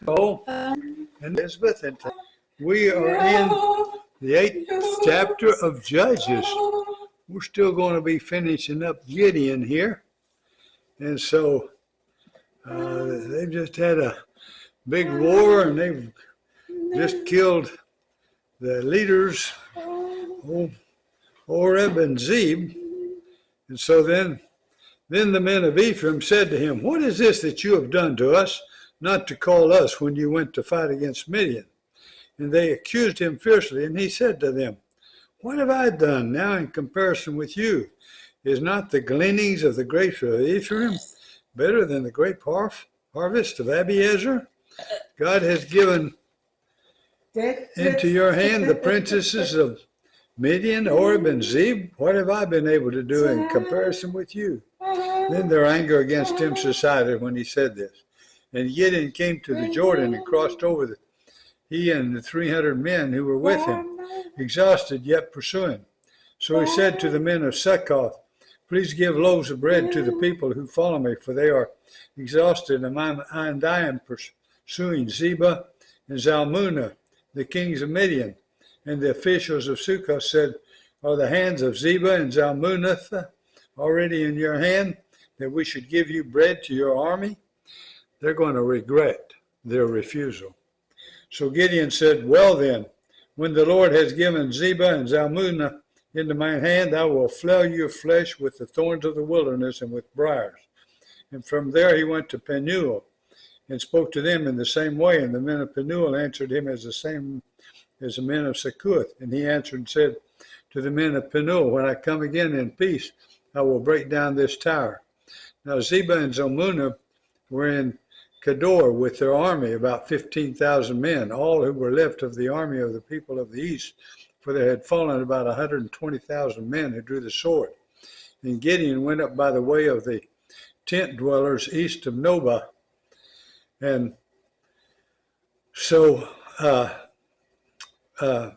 Oh, and Elizabeth, and we are in the 8th chapter of Judges. We're still going to be finishing up Gideon here. And so they've just had a big war, and they've just killed the leaders, Oreb and Zeb. And so then the men of Ephraim said to him, "What is this that you have done to us, not to call us when you went to fight against Midian?" And they accused him fiercely, and he said to them, "What have I done now in comparison with you? Is not the gleanings of the grapes of Ephraim better than the grape harvest of Abiezer? God has given into your hand the princesses of Midian, Oreb, and Zeb. What have I been able to do in comparison with you?" Then their anger against him subsided when he said this. And Gideon came to the Jordan and crossed over he and the 300 men who were with him, exhausted yet pursuing. So he said to the men of Succoth, "Please give loaves of bread to the people who follow me, for they are exhausted, and I am pursuing Zebah and Zalmunna, the kings of Midian." And the officials of Succoth said, "Are the hands of Zebah and Zalmunna already in your hand, that we should give you bread to your army?" They're going to regret their refusal. So Gideon said, "Well then, when the Lord has given Zebah and Zalmunna into my hand, I will flell your flesh with the thorns of the wilderness and with briars." And from there he went to Penuel and spoke to them in the same way. And the men of Penuel answered him as the same as the men of Succoth. And he answered and said to the men of Penuel, "When I come again in peace, I will break down this tower." Now Zebah and Zalmunna were in Kedor with their army, about 15,000 men, all who were left of the army of the people of the east, for there had fallen about 120,000 men who drew the sword. And Gideon went up by the way of the tent dwellers east of Nobah. And so, and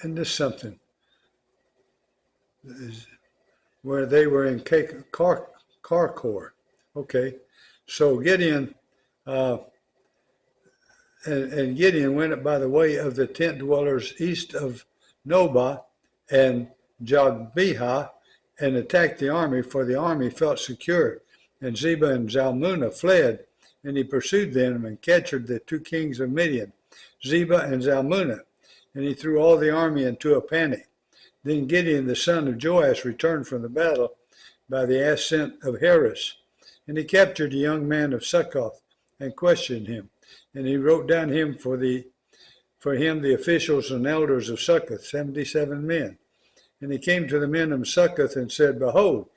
this is something, where they were in Karkor. Okay, so Gideon, and Gideon went up by the way of the tent dwellers east of Nobah and Jogbehah and attacked the army, for the army felt secure. And Zebah and Zalmunna fled, and he pursued them and captured the 2 kings of Midian, Zebah and Zalmunna, and he threw all the army into a panic. Then Gideon, the son of Joash, returned from the battle by the ascent of Heres, and he captured a young man of Succoth and questioned him. And he wrote down for him the officials and elders of Succoth, 77 men. And he came to the men of Succoth and said, "Behold,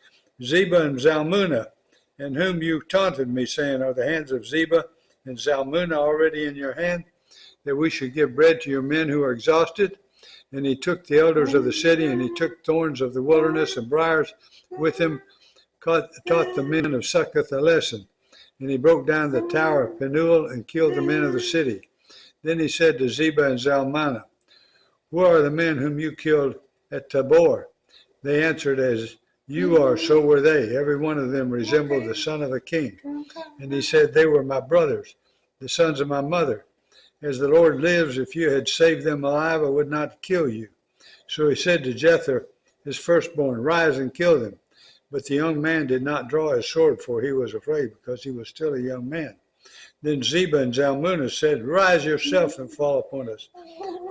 Zebah and Zalmunna, in whom you taunted me, saying, Are the hands of Zebah and Zalmunna already in your hand, that we should give bread to your men who are exhausted?" And he took the elders of the city, and he took thorns of the wilderness and briars with him, taught the men of Succoth a lesson. And he broke down the tower of Penuel and killed the men of the city. Then he said to Zebah and Zalmunna, "Where are the men whom you killed at Tabor?" They answered, "As you are, so were they. Every one of them resembled the son of a king." And he said, "They were my brothers, the sons of my mother. As the Lord lives, if you had saved them alive, I would not kill you." So he said to Jether, his firstborn, "Rise and kill them." But the young man did not draw his sword, for he was afraid, because he was still a young man. Then Zebah and Zalmunna said, "Rise yourself and fall upon us,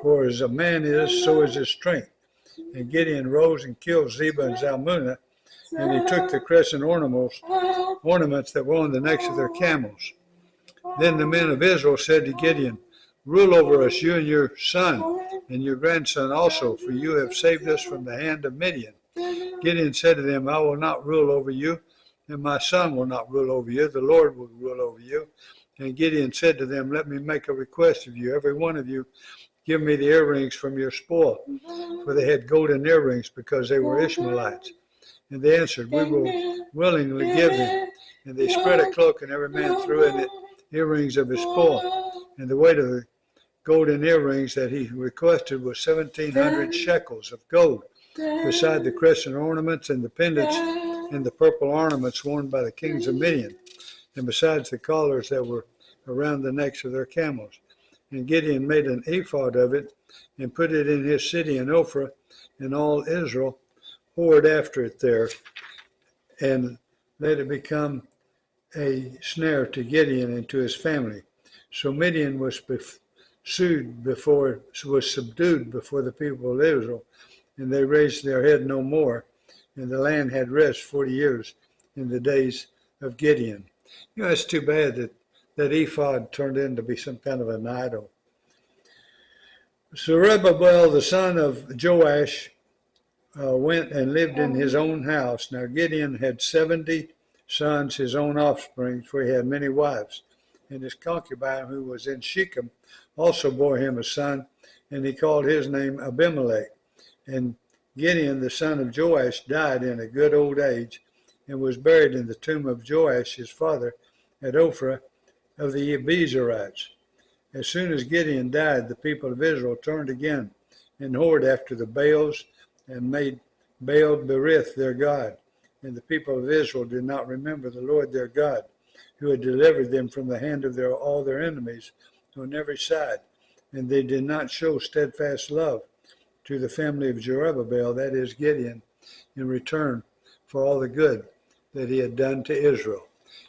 for as a man is, so is his strength." And Gideon rose and killed Zebah and Zalmunna, and he took the crescent ornaments that were on the necks of their camels. Then the men of Israel said to Gideon, "Rule over us, you and your son, and your grandson also, for you have saved us from the hand of Midian." Gideon said to them, "I will not rule over you, and my son will not rule over you. The Lord will rule over you." And Gideon said to them, "Let me make a request of you. Every one of you give me the earrings from your spoil." For they had golden earrings, because they were Ishmaelites. And they answered, "We will willingly give them." And they spread a cloak, and every man threw in it earrings of his spoil. And the weight of the golden earrings that he requested was 1,700 shekels of gold, beside the crescent ornaments and the pendants and the purple ornaments worn by the kings of Midian, and besides the collars that were around the necks of their camels. And Gideon made an ephod of it and put it in his city in Ophrah, and all Israel poured after it there, and let it become a snare to Gideon and to his family. So Midian was subdued before the people of Israel, and they raised their head no more, and the land had rest 40 years in the days of Gideon. You know, it's too bad that ephod turned into be some kind of an idol. Zerubbabel, the son of Joash, went and lived in his own house. Now Gideon had 70 sons, his own offspring, for he had many wives. And his concubine, who was in Shechem, also bore him a son, and he called his name Abimelech. And Gideon, the son of Joash, died in a good old age, and was buried in the tomb of Joash, his father, at Ophrah of the Abiezrites. As soon as Gideon died, the people of Israel turned again and whored after the Baals, and made Baal Berith their god. And the people of Israel did not remember the Lord their God, who had delivered them from the hand of all their enemies on every side. And they did not show steadfast love to the family of Jerubbaal, that is Gideon, in return for all the good that he had done to Israel.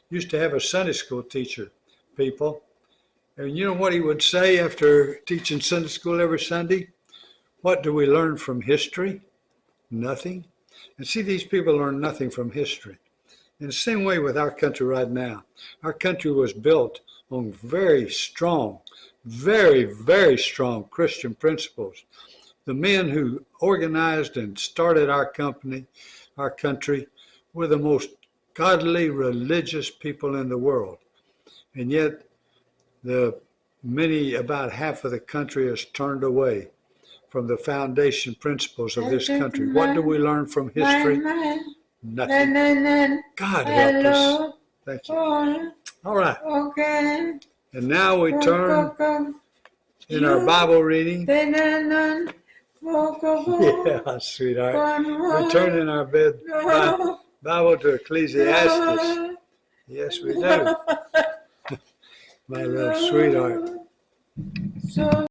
Used to have a Sunday school teacher, people. And you know what he would say after teaching Sunday school every Sunday? What do we learn from history? Nothing. And see, these people learn nothing from history. In the same way with our country right now. Our country was built on very strong, very, very strong Christian principles. The men who organized and started our country, were the most godly, religious people in the world. And yet, about half of the country has turned away from the foundation principles of this country. What do we learn from history? Nothing. God help us. Thank you. All right. Okay. And now we turn in our Bible reading. Yeah, sweetheart. We turn in our Bible to Ecclesiastes. Yes, we do. My little sweetheart. So